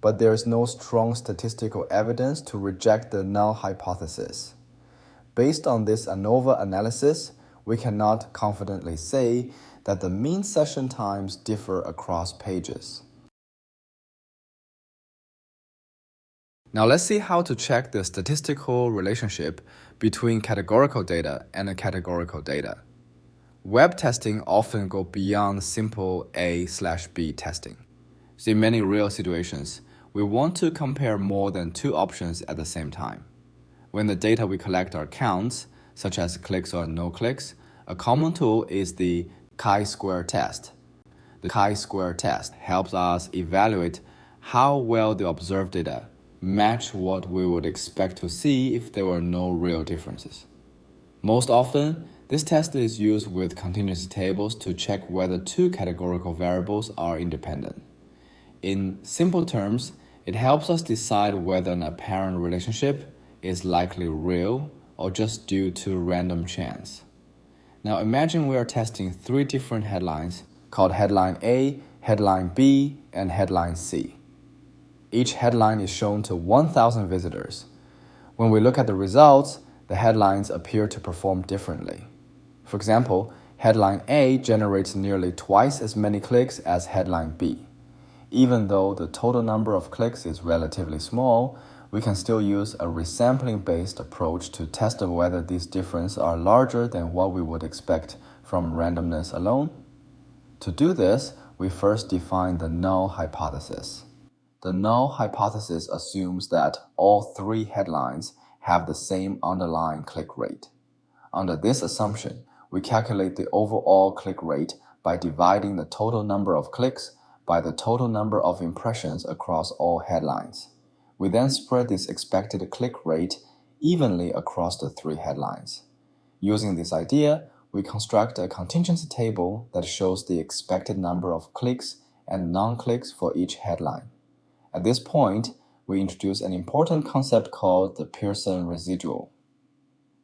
but there is no strong statistical evidence to reject the null hypothesis. Based on this ANOVA analysis, we cannot confidently say that the mean session times differ across pages. Now let's see how to check the statistical relationship between categorical data and categorical data. Web testing often go beyond simple A/B testing. So in many real situations, we want to compare more than two options at the same time. When the data we collect are counts, such as clicks or no clicks, a common tool is the chi-square test. The chi-square test helps us evaluate how well the observed data match what we would expect to see if there were no real differences. Most often, this test is used with contingency tables to check whether two categorical variables are independent. In simple terms, it helps us decide whether an apparent relationship is likely real or just due to random chance. Now imagine we are testing three different headlines called headline A, headline B, and headline C. Each headline is shown to 1,000 visitors. When we look at the results, the headlines appear to perform differently. For example, headline A generates nearly twice as many clicks as headline B. Even though the total number of clicks is relatively small, we can still use a resampling-based approach to test whether these differences are larger than what we would expect from randomness alone. To do this, we first define the null hypothesis. The null hypothesis assumes that all three headlines have the same underlying click rate. Under this assumption, we calculate the overall click rate by dividing the total number of clicks by the total number of impressions across all headlines. We then spread this expected click rate evenly across the three headlines. Using this idea, we construct a contingency table that shows the expected number of clicks and non-clicks for each headline. At this point, we introduce an important concept called the Pearson residual.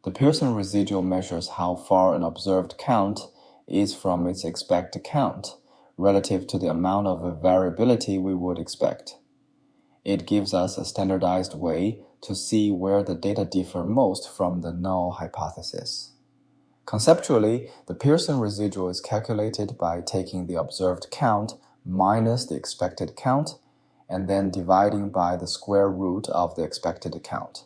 The Pearson residual measures how far an observed count is from its expected count relative to the amount of variability we would expect. It gives us a standardized way to see where the data differ most from the null hypothesis. Conceptually, the Pearson residual is calculated by taking the observed count minus the expected count and then dividing by the square root of the expected count.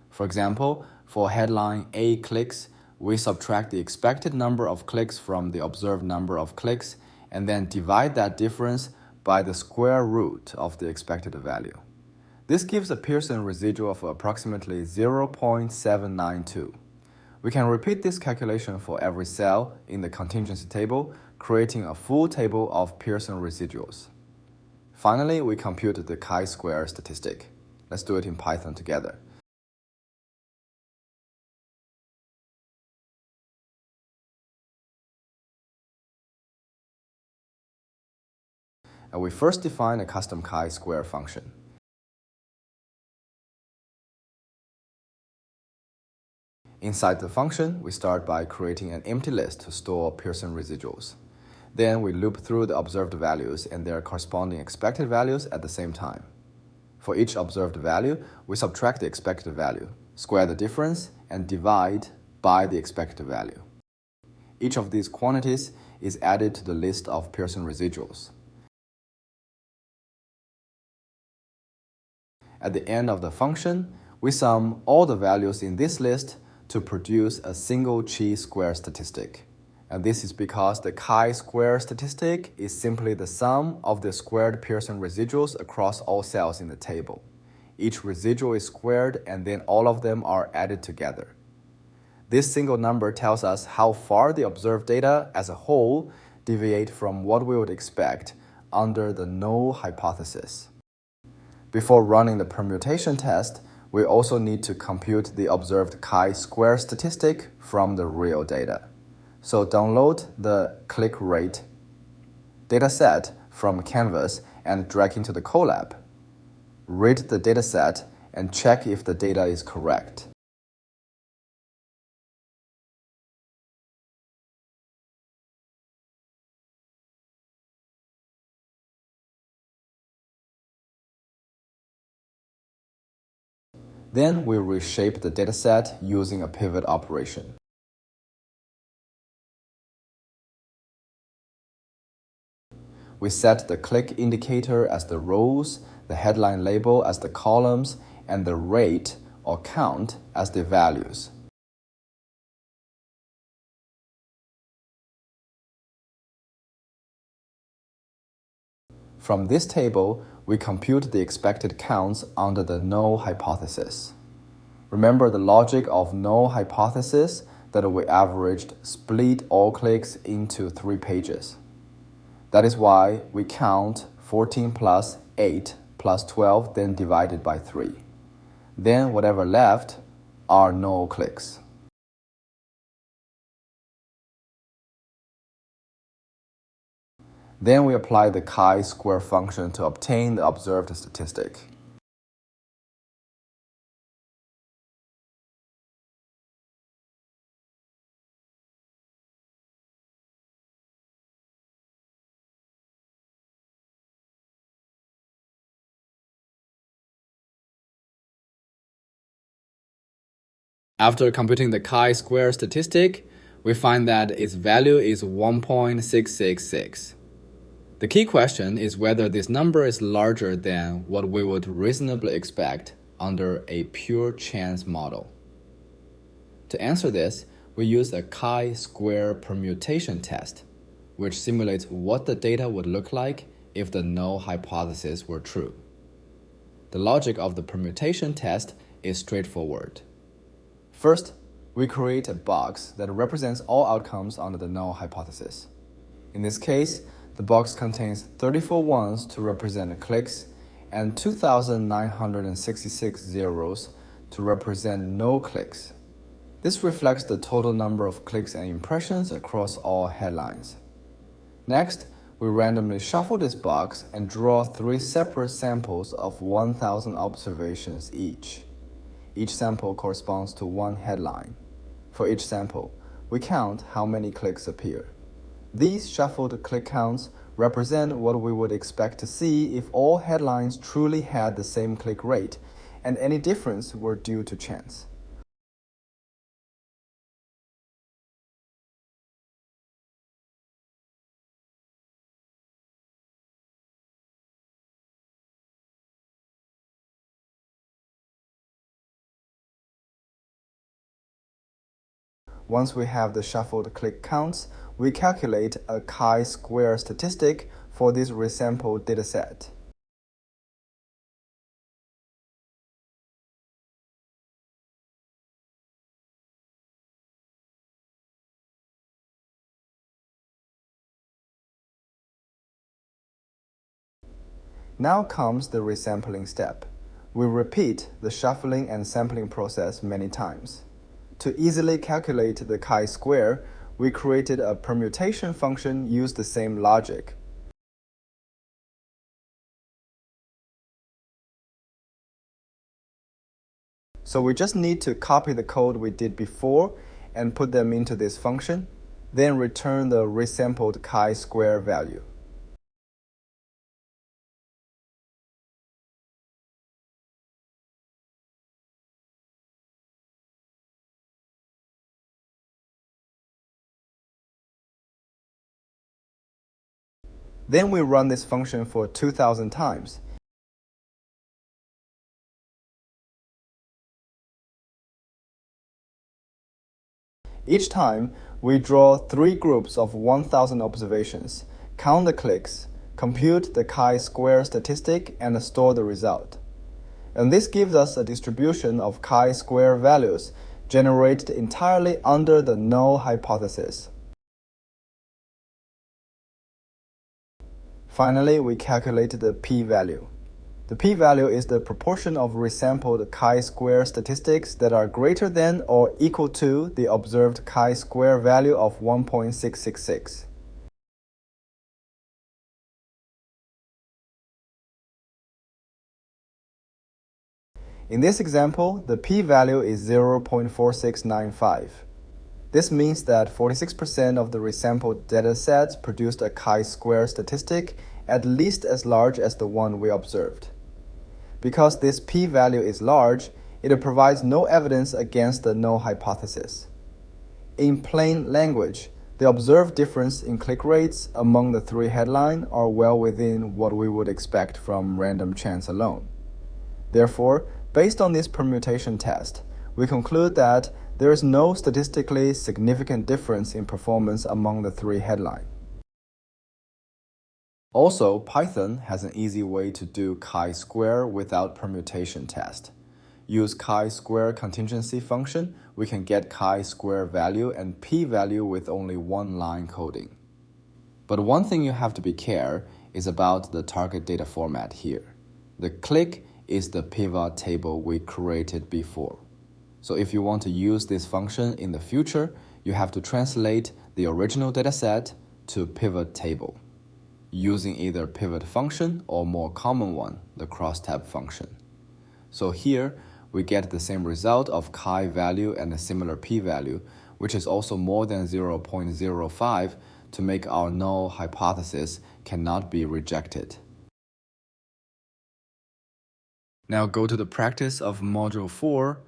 For example, for headline A clicks, we subtract the expected number of clicks from the observed number of clicks and then divide that difference by the square root of the expected value. This gives a Pearson residual of approximately 0.792. We can repeat this calculation for every cell in the contingency table, creating a full table of Pearson residuals. Finally, we compute the chi-square statistic. Let's do it in Python together. And we first define a custom chi-square function. Inside the function, we start by creating an empty list to store Pearson residuals. Then we loop through the observed values and their corresponding expected values at the same time. For each observed value, we subtract the expected value, square the difference, and divide by the expected value. Each of these quantities is added to the list of Pearson residuals. At the end of the function, we sum all the values in this list to produce a single chi-square statistic. And this is because the chi-square statistic is simply the sum of the squared Pearson residuals across all cells in the table. Each residual is squared and then all of them are added together. This single number tells us how far the observed data as a whole deviate from what we would expect under the null hypothesis. Before running the permutation test, we also need to compute the observed chi-square statistic from the real data. So download the click rate dataset from Canvas and drag into the Colab. Read the dataset and check if the data is correct. Then we reshape the dataset using a pivot operation. We set the click indicator as the rows, the headline label as the columns, and the rate or count as the values. From this table, we compute the expected counts under the null hypothesis. Remember the logic of null hypothesis that we averaged split all clicks into 3 pages. That is why we count 14 plus 8 plus 12, then divided by 3. Then whatever left are no clicks. Then we apply the chi-square function to obtain the observed statistic. After computing the chi-square statistic, we find that its value is 1.666. The key question is whether this number is larger than what we would reasonably expect under a pure chance model. To answer this, we use a chi-square permutation test, which simulates what the data would look like if the null hypothesis were true. The logic of the permutation test is straightforward. First, we create a box that represents all outcomes under the null hypothesis. In this case, the box contains 34 ones to represent clicks and 2,966 zeros to represent no clicks. This reflects the total number of clicks and impressions across all headlines. Next, we randomly shuffle this box and draw 3 separate samples of 1,000 observations each. Each sample corresponds to 1 headline. For each sample, we count how many clicks appear. These shuffled click counts represent what we would expect to see if all headlines truly had the same click rate, and any difference were due to chance. Once we have the shuffled click counts, we calculate a chi-square statistic for this resampled dataset. Now comes the resampling step. We repeat the shuffling and sampling process many times. To easily calculate the chi-square, we created a permutation function using the same logic. So we just need to copy the code we did before and put them into this function, then return the resampled chi-square value. Then we run this function for 2,000 times. Each time, we draw 3 groups of 1,000 observations, count the clicks, compute the chi-square statistic, and store the result. And this gives us a distribution of chi-square values generated entirely under the null hypothesis. Finally, we calculated the p-value. The p-value is the proportion of resampled chi-square statistics that are greater than or equal to the observed chi-square value of 1.666. In this example, the p-value is 0.4695. This means that 46% of the resampled datasets produced a chi-square statistic at least as large as the one we observed. Because this p-value is large, it provides no evidence against the null hypothesis. In plain language, the observed difference in click rates among the 3 headlines are well within what we would expect from random chance alone. Therefore, based on this permutation test, we conclude that there is no statistically significant difference in performance among the 3 headlines. Also, Python has an easy way to do chi-square without permutation test. use chi-square contingency function, we can get chi-square value and p-value with only one line coding. But one thing you have to be care is about the target data format here. The click is the pivot table we created before. So if you want to use this function in the future, you have to translate the original dataset to pivot table, using either pivot function or more common one, the crosstab function. So here, we get the same result of chi value and a similar p-value, which is also more than 0.05 to make our null hypothesis cannot be rejected. Now go to the practice of Module 4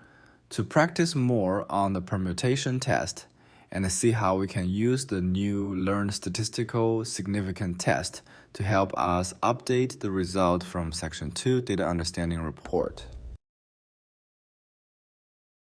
to practice more on the permutation test and see how we can use the new learned statistical significant test to help us update the result from Section 2 Data Understanding Report.